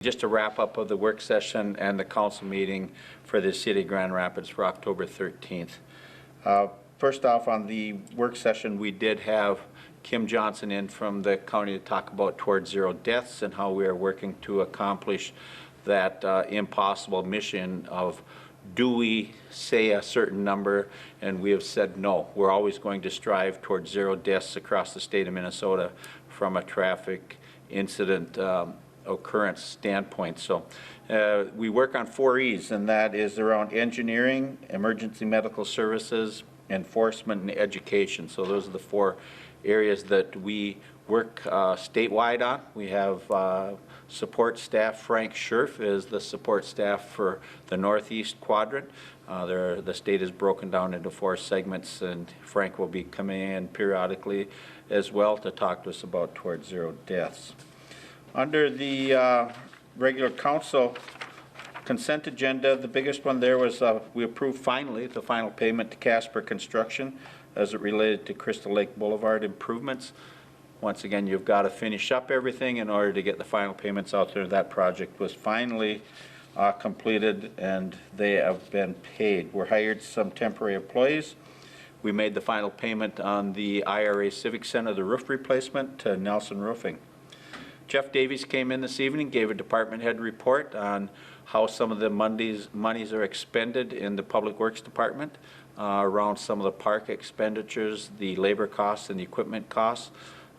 Just a wrap up of the work session and the council meeting for the City of Grand Rapids for October 13th. First off, on the work session, we did have Kim Johnson in from the county to talk about Towards Zero Deaths and how we are working to accomplish that impossible mission of, do we say a certain number? And we have said no. We're always going to strive towards zero deaths across the state of Minnesota from a traffic incident occurrence standpoint. So we work on 4 E's, and that is around engineering, emergency medical services, enforcement, and education. So those are the 4 areas that we work statewide on. We have support staff. Frank Scherf is the support staff for the Northeast Quadrant. The state is broken down into 4 segments, and Frank will be coming in periodically as well to talk to us about Towards Zero Deaths. Under the regular council consent agenda, the biggest one there was we approved finally the final payment to Casper Construction as it related to Crystal Lake Boulevard improvements. Once again, you've got to finish up everything in order to get the final payments out there. That project was finally completed and they have been paid. We hired some temporary employees. We made the final payment on the IRA Civic Center, the roof replacement, to Nelson Roofing. Jeff Davies came in this evening, gave a department head report on how some of the monies are expended in the Public Works Department around some of the park expenditures, the labor costs and the equipment costs,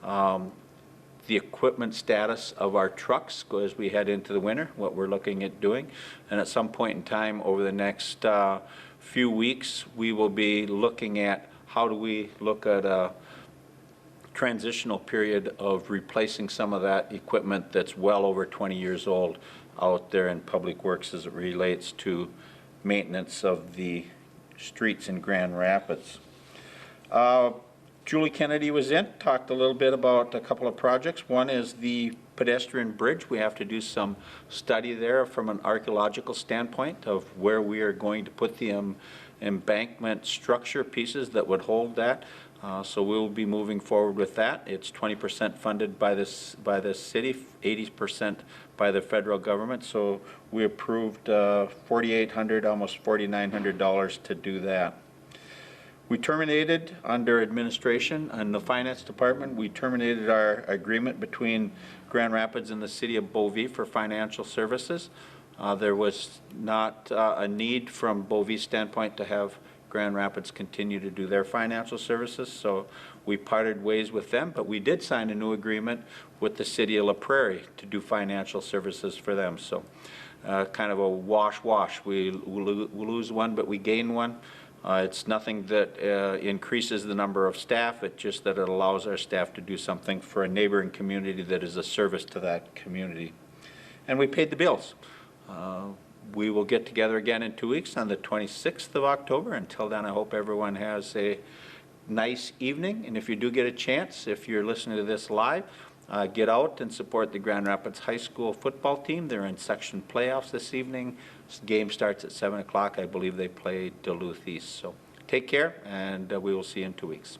the equipment status of our trucks as we head into the winter, what we're looking at doing. And at some point in time over the next few weeks, we will be looking at how do we look at a transitional period of replacing some of that equipment that's well over 20 years old out there in Public Works as it relates to maintenance of the streets in Grand Rapids. Julie Kennedy was in, talked a little bit about a couple of projects. One is the Pedestrian Bridge. We have to do some study there from an archaeological standpoint of where we are going to put the embankment structure pieces that would hold that. So we'll be moving forward with that. It's 20% funded by the city, 80% by the federal government. So we approved $4,800, almost $4,900 to do that. We terminated under administration and the finance department. We terminated our agreement between Grand Rapids and the city of Beauvais for financial services. There was not a need from Beauvais' standpoint to have Grand Rapids continue to do their financial services, so we parted ways with them, but we did sign a new agreement with the city of La Prairie to do financial services for them. So kind of a wash. We lose one, but we gain one. It's nothing that increases the number of staff, it's just that it allows our staff to do something for a neighboring community that is a service to that community. And we paid the bills. We will get together again in 2 weeks on the 26th of October. Until then, I hope everyone has a nice evening. And if you do get a chance, if you're listening to this live, get out and support the Grand Rapids High School football team. They're in section playoffs this evening. This game starts at 7 o'clock. I believe they play Duluth East. So take care, and we will see you in 2 weeks.